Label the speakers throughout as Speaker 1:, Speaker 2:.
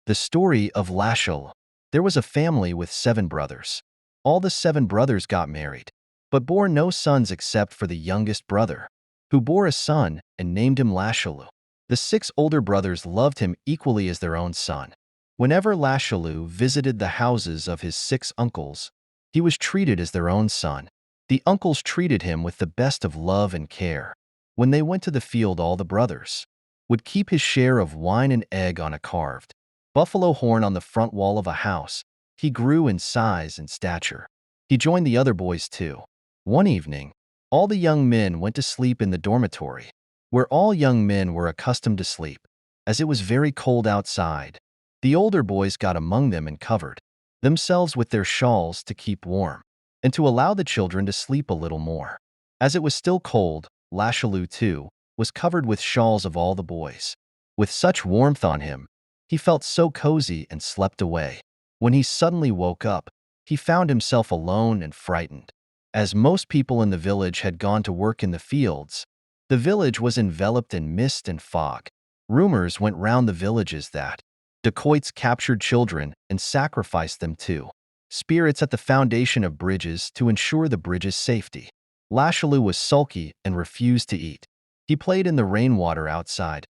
Speaker 1: The story of Lashilu. There was a family with 7 brothers. All the 7 brothers got married, but bore no sons except for the youngest brother, who bore a son and named him Lashilu. The 6 older brothers loved him equally as their own son. Whenever Lashilu visited the houses of his 6 uncles, he was treated as their own son. The uncles treated him with the best of love and care. When they went to the field, all the brothers would keep his share of wine and egg on a carved buffalo horn on the front wall of a house. He grew in size and stature. He joined the other boys too. One evening, all the young men went to sleep in the dormitory, where all young men were accustomed to sleep, as it was very cold outside. The older boys got among them and covered themselves with their shawls to keep warm, and to allow the children to sleep a little more. As it was still cold, Lashilu too was covered with shawls of all the boys. With such warmth on him, he felt so cozy and slept away. When he suddenly woke up, he found himself alone and frightened. As most people in the village had gone to work in the fields, the village was enveloped in mist and fog. Rumors went round the villages that dacoits captured children and sacrificed them to spirits at the foundation of bridges to ensure the bridge's safety. Lashilu was sulky and refused to eat. He played in the rainwater outside.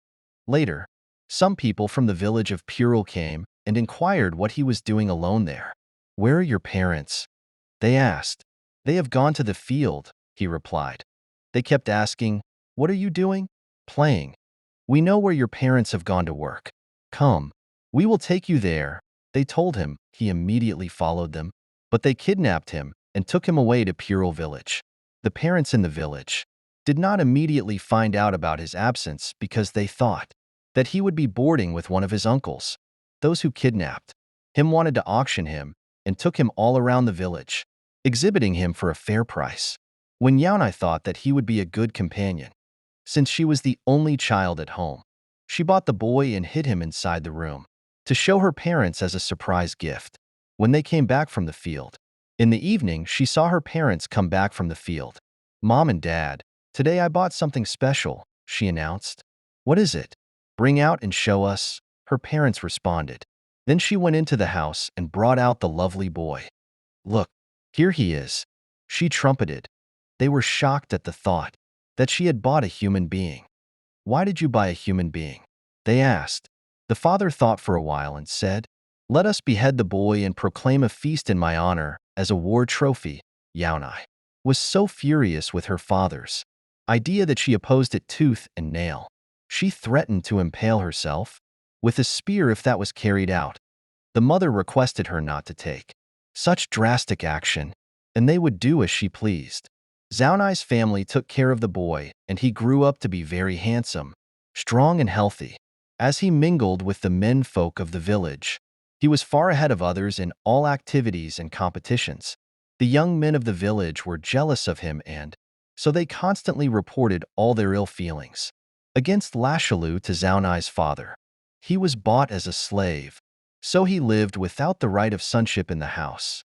Speaker 1: Later, some people from the village of Punii came and inquired what he was doing alone there. "Where are your parents?" they asked. "They have gone to the field," he replied. They kept asking, "What are you doing?" "Playing." "We know where your parents have gone to work. Come, we will take you there," they told him. He immediately followed them, but they kidnapped him and took him away to Punii village. The parents in the village did not immediately find out about his absence because they thought that he would be boarding with one of his uncles. Those who kidnapped him wanted to auction him and took him all around the village, exhibiting him for a fair price. When Zhamai thought that he would be a good companion, since she was the only child at home, she bought the boy and hid him inside the room to show her parents as a surprise gift. When they came back from the field, in the evening she saw her parents come back from the field. "Mom and Dad, today I bought something special," she announced. "What is it? Bring out and show us," her parents responded. Then she went into the house and brought out the lovely boy. "Look, here he is," she trumpeted. They were shocked at the thought that she had bought a human being. "Why did you buy a human being?" they asked. The father thought for a while and said, "Let us behead the boy and proclaim a feast in my honor as a war trophy." Zhamai was so furious with her father's idea that she opposed it tooth and nail. She threatened to impale herself with a spear if that was carried out. The mother requested her not to take such drastic action, and they would do as she pleased. Zhamai's family took care of the boy, and he grew up to be very handsome, strong and healthy. As he mingled with the men folk of the village, he was far ahead of others in all activities and competitions. The young men of the village were jealous of him, and so they constantly reported all their ill feelings against Lashilu to Zhamai's father. He was bought as a slave, so he lived without the right of sonship in the house.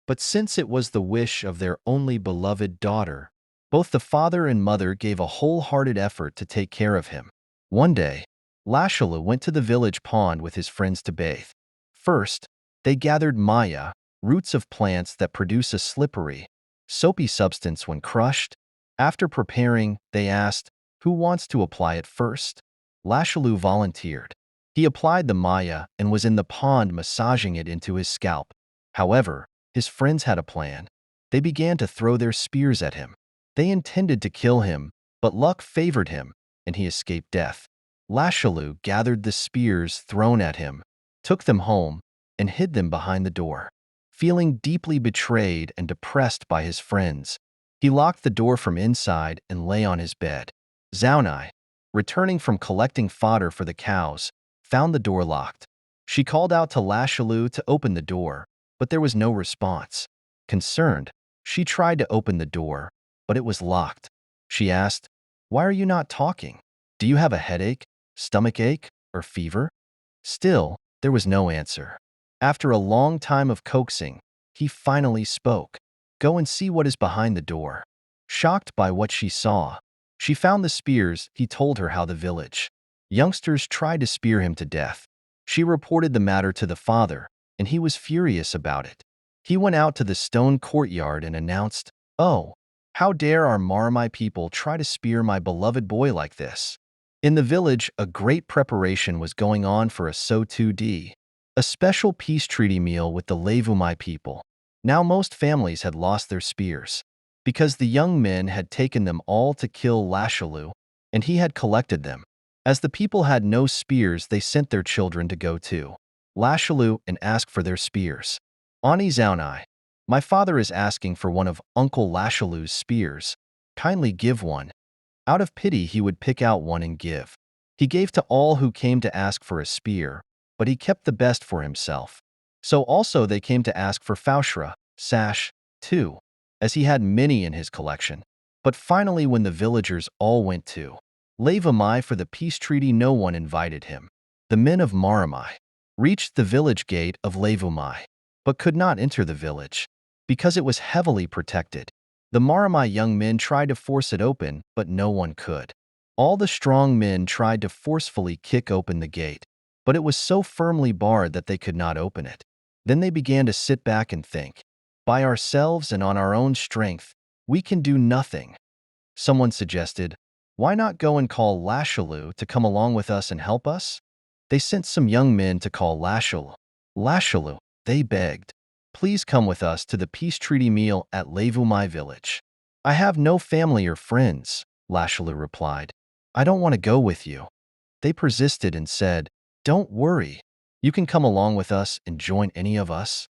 Speaker 1: But since it was the wish of their only beloved daughter, both the father and mother gave a wholehearted effort to take care of him. One day, Lashilu went to the village pond with his friends to bathe. First, they gathered maya, roots of plants that produce a slippery, soapy substance when crushed. After preparing, they asked, "Who wants to apply it first?" Lashilu volunteered. He applied the maya and was in the pond massaging it into his scalp. However, his friends had a plan. They began to throw their spears at him. They intended to kill him, but luck favored him, and he escaped death. Lashilu gathered the spears thrown at him, took them home, and hid them behind the door. Feeling deeply betrayed and depressed by his friends, he locked the door from inside and lay on his bed. Zhamai, returning from collecting fodder for the cows, found the door locked. She called out to Lashilu to open the door, but there was no response. Concerned, she tried to open the door, but it was locked. She asked, "Why are you not talking? Do you have a headache, stomach ache, or fever?" Still, there was no answer. After a long time of coaxing, he finally spoke. "Go and see what is behind the door." Shocked by what she saw, she found the spears. He told her how the village youngsters tried to spear him to death. She reported the matter to the father, and he was furious about it. He went out to the stone courtyard and announced, "Oh, how dare our Mahramai people try to spear my beloved boy like this?" In the village, a great preparation was going on for a So-2D, a special peace treaty meal with the Levumai people. Now most families had lost their spears, because the young men had taken them all to kill Lashilu, and he had collected them. As the people had no spears, they sent their children to go to Lashilu and ask for their spears. Ani Zhamai, my father is asking for one of Uncle Lashilu's spears. Kindly give one. Out of pity, he would pick out one and give. He gave to all who came to ask for a spear, but he kept the best for himself. So also they came to ask for Faushra, sash, too, as he had many in his collection. But finally, when the villagers all went to Levumai for the peace treaty, no one invited him. The men of Mahramai reached the village gate of Levumai, but could not enter the village, because it was heavily protected. The Mahramai young men tried to force it open, but no one could. All the strong men tried to forcefully kick open the gate, but it was so firmly barred that they could not open it. Then they began to sit back and think, by ourselves and on our own strength, we can do nothing. Someone suggested, why not go and call Lashilu to come along with us and help us? They sent some young men to call Lashilu. Lashilu, they begged, please come with us to the peace treaty meal at Levumai village. I have no family or friends, Lashilu replied. I don't want to go with you. They persisted and said, don't worry. You can come along with us and join any of us.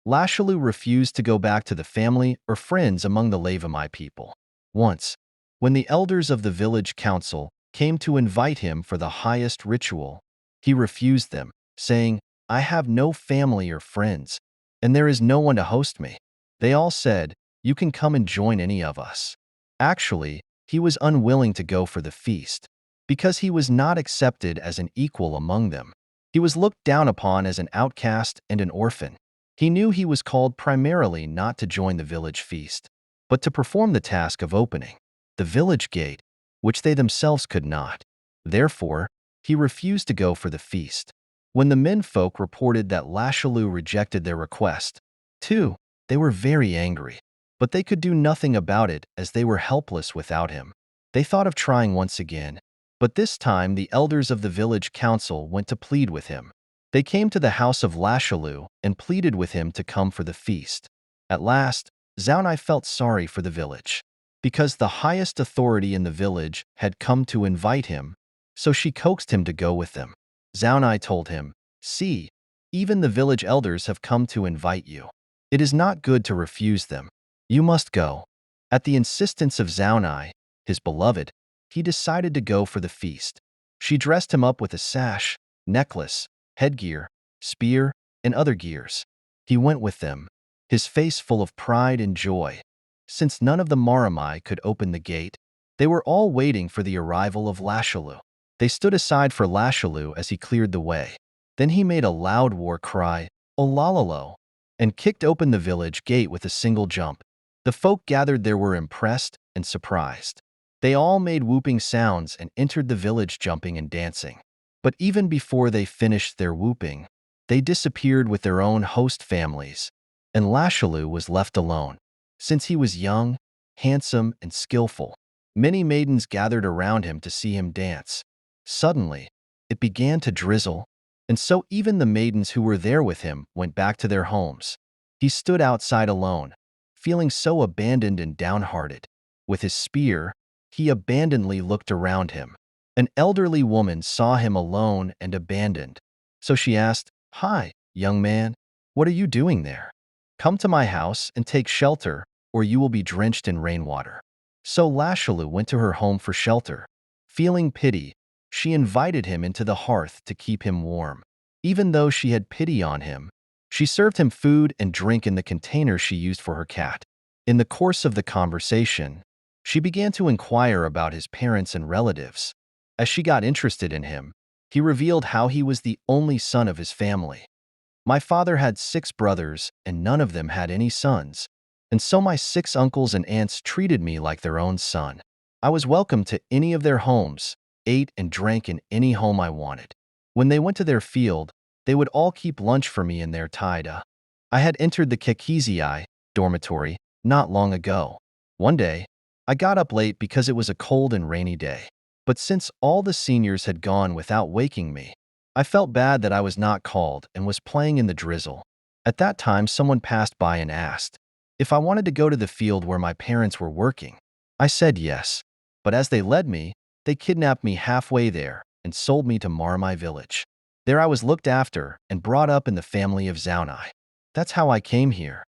Speaker 1: Lashilu refused to go back to the family or friends among the Levumai people. Once, when the elders of the village council came to invite him for the highest ritual, he refused them, saying, I have no family or friends, and there is no one to host me. They all said, you can come and join any of us. Actually, he was unwilling to go for the feast, because he was not accepted as an equal among them. He was looked down upon as an outcast and an orphan. He knew he was called primarily not to join the village feast, but to perform the task of opening the village gate, which they themselves could not. Therefore, he refused to go for the feast. When the menfolk reported that Lashilu rejected their request, too, they were very angry, but they could do nothing about it as they were helpless without him. They thought of trying once again, but this time the elders of the village council went to plead with him. They came to the house of Lashilu and pleaded with him to come for the feast. At last, Zhamai felt sorry for the village, because the highest authority in the village had come to invite him, so she coaxed him to go with them. Zhamai told him, see, even the village elders have come to invite you. It is not good to refuse them. You must go. At the insistence of Zhamai, his beloved, he decided to go for the feast. She dressed him up with a sash, necklace, headgear, spear, and other gears. He went with them, his face full of pride and joy. Since none of the Mahramai could open the gate, they were all waiting for the arrival of Lashilu. They stood aside for Lashilu as he cleared the way. Then he made a loud war cry, "Olalalo!" and kicked open the village gate with a single jump. The folk gathered there were impressed and surprised. They all made whooping sounds and entered the village jumping and dancing. But even before they finished their whooping, they disappeared with their own host families, and Lashilu was left alone. Since he was young, handsome, and skillful, many maidens gathered around him to see him dance. Suddenly, it began to drizzle, and so even the maidens who were there with him went back to their homes. He stood outside alone, feeling so abandoned and downhearted. With his spear, he abandonedly looked around him. An elderly woman saw him alone and abandoned, so she asked, "Hi, young man, what are you doing there? Come to my house and take shelter, or you will be drenched in rainwater." So Lashilu went to her home for shelter. Feeling pity, she invited him into the hearth to keep him warm. Even though she had pity on him, she served him food and drink in the container she used for her cat. In the course of the conversation, she began to inquire about his parents and relatives. As she got interested in him, he revealed how he was the only son of his family. My father had 6 brothers, and none of them had any sons, and so my 6 uncles and aunts treated me like their own son. I was welcome to any of their homes, ate and drank in any home I wanted. When they went to their field, they would all keep lunch for me in their taida. I had entered the Kekizii dormitory not long ago. One day, I got up late because it was a cold and rainy day. But since all the seniors had gone without waking me, I felt bad that I was not called and was playing in the drizzle. At that time, someone passed by and asked if I wanted to go to the field where my parents were working. I said yes, but as they led me, they kidnapped me halfway there and sold me to Mahramai village. There I was looked after and brought up in the family of Zhamai. That's how I came here.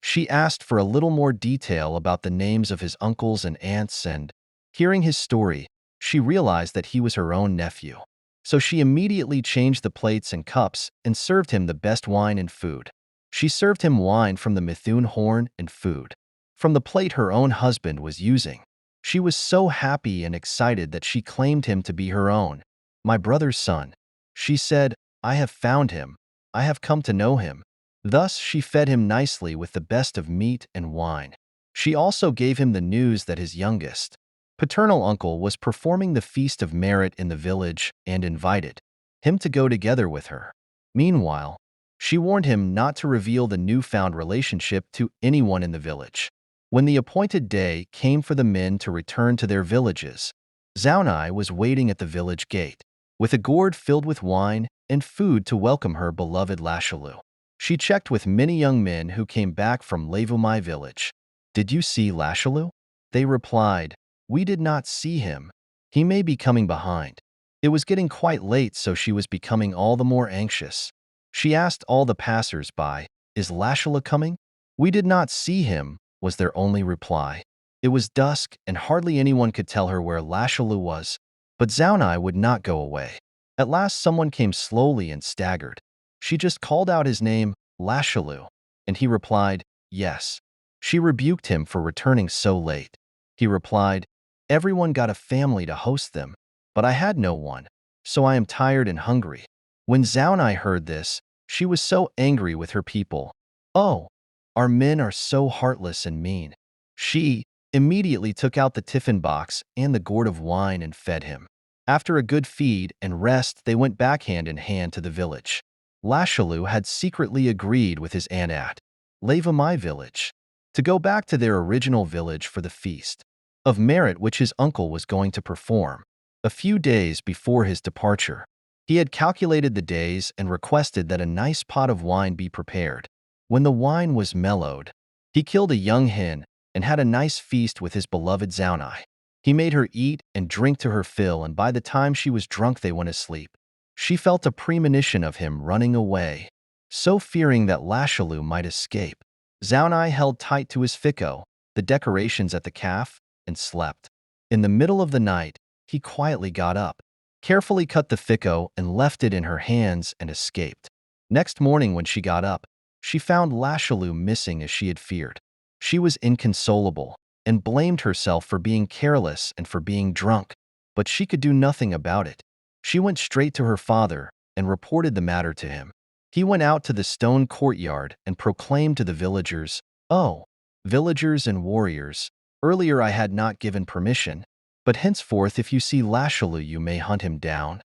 Speaker 1: She asked for a little more detail about the names of his uncles and aunts, and, hearing his story, she realized that he was her own nephew. So she immediately changed the plates and cups and served him the best wine and food. She served him wine from the Mithun horn and food from the plate her own husband was using. She was so happy and excited that she claimed him to be her own. My brother's son. She said, I have found him. I have come to know him. Thus she fed him nicely with the best of meat and wine. She also gave him the news that his youngest, paternal uncle was performing the Feast of Merit in the village and invited him to go together with her. Meanwhile, she warned him not to reveal the newfound relationship to anyone in the village. When the appointed day came for the men to return to their villages, Zhamai was waiting at the village gate, with a gourd filled with wine and food to welcome her beloved Lashilu. She checked with many young men who came back from Levumai village. Did you see Lashilu? They replied, we did not see him. He may be coming behind. It was getting quite late, so she was becoming all the more anxious. She asked all the passers-by, is Lashilu coming? We did not see him, was their only reply. It was dusk, and hardly anyone could tell her where Lashilu was, but Zhamai would not go away. At last someone came slowly and staggered. She just called out his name, Lashilu, and he replied, yes. She rebuked him for returning so late. He replied, everyone got a family to host them, but I had no one, so I am tired and hungry. When Zhamai heard this, she was so angry with her people. Oh, our men are so heartless and mean. She immediately took out the tiffin box and the gourd of wine and fed him. After a good feed and rest, they went back hand in hand to the village. Lashilu had secretly agreed with his aunt at Levumai village to go back to their original village for the Feast of Merit which his uncle was going to perform. A few days before his departure, he had calculated the days and requested that a nice pot of wine be prepared. When the wine was mellowed, he killed a young hen and had a nice feast with his beloved Zhamai. He made her eat and drink to her fill, and by the time she was drunk they went asleep. She felt a premonition of him running away, so fearing that Lashilu might escape. Zhamai held tight to his Veikho, the decorations at the calf, and slept. In the middle of the night, he quietly got up, carefully cut the Veikho and left it in her hands and escaped. Next morning when she got up, she found Lashilu missing as she had feared. She was inconsolable and blamed herself for being careless and for being drunk, but she could do nothing about it. She went straight to her father and reported the matter to him. He went out to the stone courtyard and proclaimed to the villagers, oh, villagers and warriors, earlier I had not given permission, but henceforth if you see Lashilu you may hunt him down.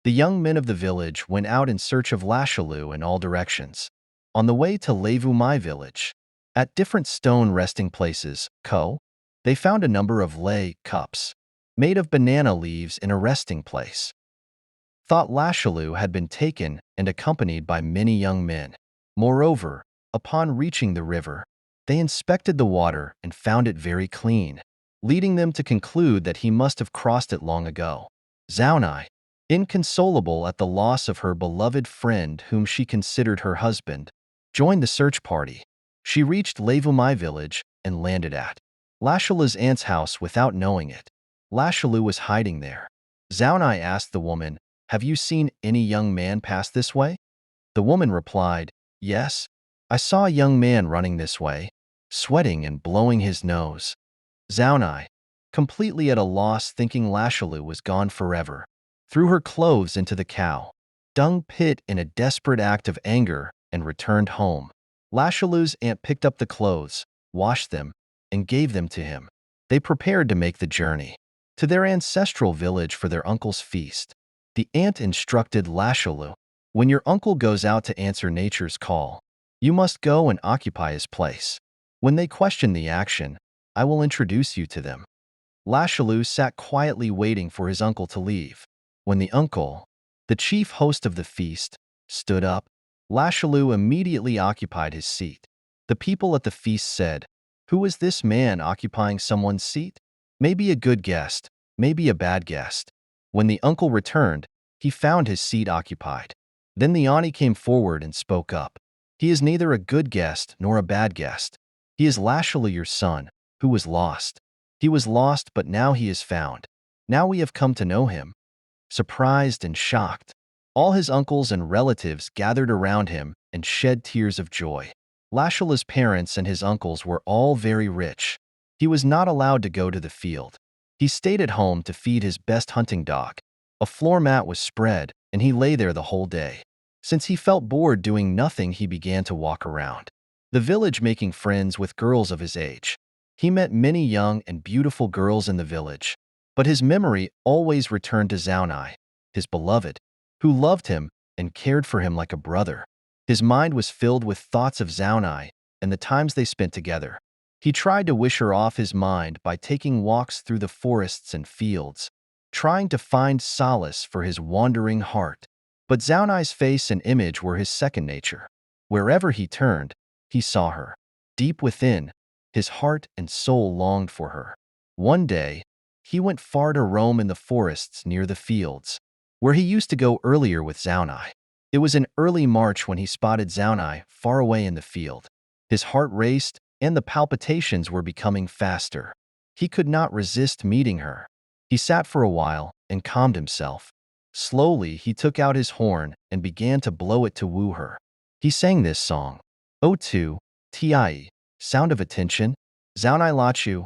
Speaker 1: The young men of the village went out in search of Lashilu in all directions. On the way to Levumai village, at different stone resting places, they found a number of lei cups made of banana leaves in a resting place. Thought Lashilu had been taken and accompanied by many young men. Moreover, upon reaching the river, they inspected the water and found it very clean, leading them to conclude that he must have crossed it long ago. Zhamai, inconsolable at the loss of her beloved friend whom she considered her husband, joined the search party. She reached Levumai village and landed at Lashilu's aunt's house without knowing it. Lashilu was hiding there. Zhamai asked the woman, have you seen any young man pass this way? The woman replied, yes, I saw a young man running this way, sweating and blowing his nose. Zhamai, completely at a loss thinking Lashilu was gone forever, threw her clothes into the cow dung pit in a desperate act of anger and returned home. Lashilu's aunt picked up the clothes, washed them, and gave them to him. They prepared to make the journey to their ancestral village for their uncle's feast. The aunt instructed Lashilu, "When your uncle goes out to answer nature's call, you must go and occupy his place. When they question the action, I will introduce you to them." Lashilu sat quietly waiting for his uncle to leave. When the uncle, the chief host of the feast, stood up, Lashilu immediately occupied his seat. The people at the feast said, "Who is this man occupying someone's seat? Maybe a good guest, maybe a bad guest." When the uncle returned, he found his seat occupied. Then the Ani came forward and spoke up. "He is neither a good guest nor a bad guest. He is Lashilu, your son, who was lost. He was lost, but now he is found. Now we have come to know him." Surprised and shocked, all his uncles and relatives gathered around him and shed tears of joy. Lashilu's parents and his uncles were all very rich. He was not allowed to go to the field. He stayed at home to feed his best hunting dog. A floor mat was spread, and he lay there the whole day. Since he felt bored doing nothing, he began to walk around the village making friends with girls of his age. He met many young and beautiful girls in the village, but his memory always returned to Zhamai, his beloved, who loved him and cared for him like a brother. His mind was filled with thoughts of Zhamai and the times they spent together. He tried to wish her off his mind by taking walks through the forests and fields, trying to find solace for his wandering heart. But Zhamai's face and image were his second nature. Wherever he turned, he saw her. Deep within, his heart and soul longed for her. One day, he went far to roam in the forests near the fields, where he used to go earlier with Zhamai. It was in early March when he spotted Zhamai far away in the field. His heart raced, and the palpitations were becoming faster. He could not resist meeting her. He sat for a while and calmed himself. Slowly, he took out his horn and began to blow it to woo her. He sang this song. O2, Tie, sound of attention, Zhamai Lachu,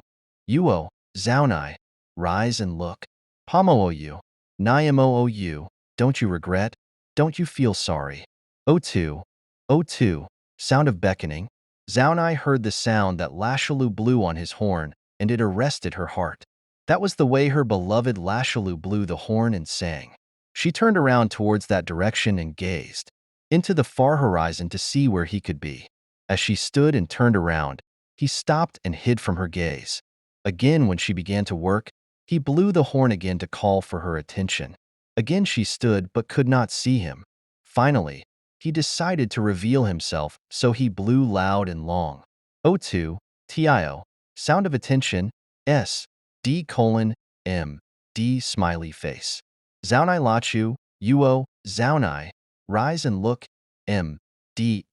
Speaker 1: Uo, Zhamai, rise and look, Pamo-o-u, Nyamo-o-u, don't you regret, don't you feel sorry. O2, O2, sound of beckoning. Zhamai heard the sound that Lashilu blew on his horn, and it arrested her heart. That was the way her beloved Lashilu blew the horn and sang. She turned around towards that direction and gazed into the far horizon to see where he could be. As she stood and turned around, he stopped and hid from her gaze. Again, when she began to work, he blew the horn again to call for her attention. Again she stood but could not see him. Finally, he decided to reveal himself, so he blew loud and long. O2, Tio, sound of attention, S, D colon, M, D smiley face. Zhamai Lachu, Uo, Zhamai, rise and look, M, D,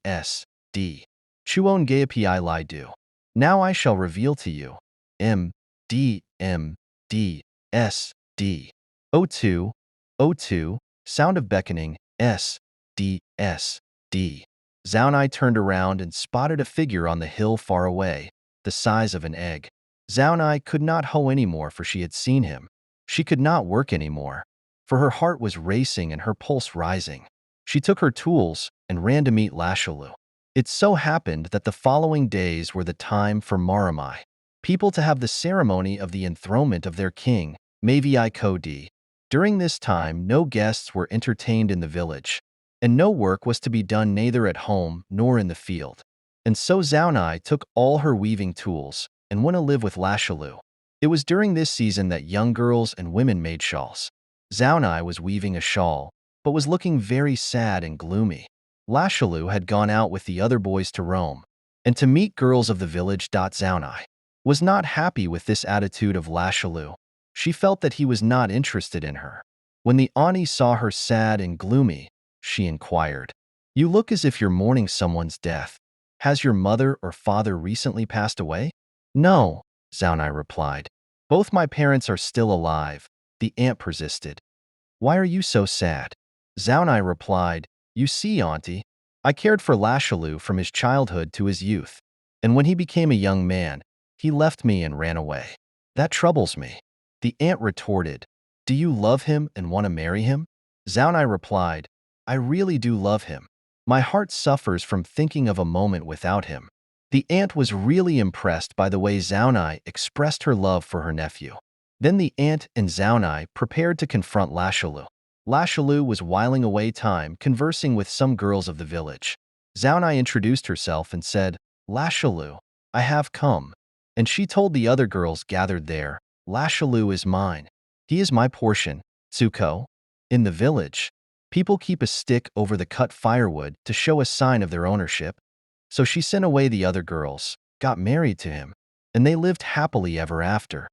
Speaker 1: S, D. Chuon Gayapi Lai Do. Now I shall reveal to you. M, D, S, D. O2, O2, sound of beckoning, S, D, S, D. Zhamai turned around and spotted a figure on the hill far away, the size of an egg. Zhamai could not hoe anymore, for she had seen him. She could not work anymore, for her heart was racing and her pulse rising. She took her tools and ran to meet Lashilu. It so happened that the following days were the time for Mahramai, people to have the ceremony of the enthronement of their king, Veikho D. During this time, no guests were entertained in the village, and no work was to be done neither at home nor in the field. And so Zhamai took all her weaving tools and went to live with Lashilu. It was during this season that young girls and women made shawls. Zhamai was weaving a shawl, but was looking very sad and gloomy. Lashilu had gone out with the other boys to roam, and to meet girls of the village. Zhamai was not happy with this attitude of Lashilu. She felt that he was not interested in her. When the Ani saw her sad and gloomy, she inquired, "You look as if you're mourning someone's death. Has your mother or father recently passed away?" "No," Zhamai replied. "Both my parents are still alive," the aunt persisted. "Why are you so sad?" Zhamai replied, "You see, auntie, I cared for Lashilu from his childhood to his youth, and when he became a young man, he left me and ran away. That troubles me." The aunt retorted, "Do you love him and want to marry him?" Zhamai replied, "I really do love him. My heart suffers from thinking of a moment without him." The aunt was really impressed by the way Zhamai expressed her love for her nephew. Then the aunt and Zhamai prepared to confront Lashilu. Lashilu was whiling away time conversing with some girls of the village. Zhamai introduced herself and said, "Lashilu, I have come." And she told the other girls gathered there, "Lashilu is mine. He is my portion, Tsuko." In the village, people keep a stick over the cut firewood to show a sign of their ownership. So she sent away the other girls, got married to him, and they lived happily ever after.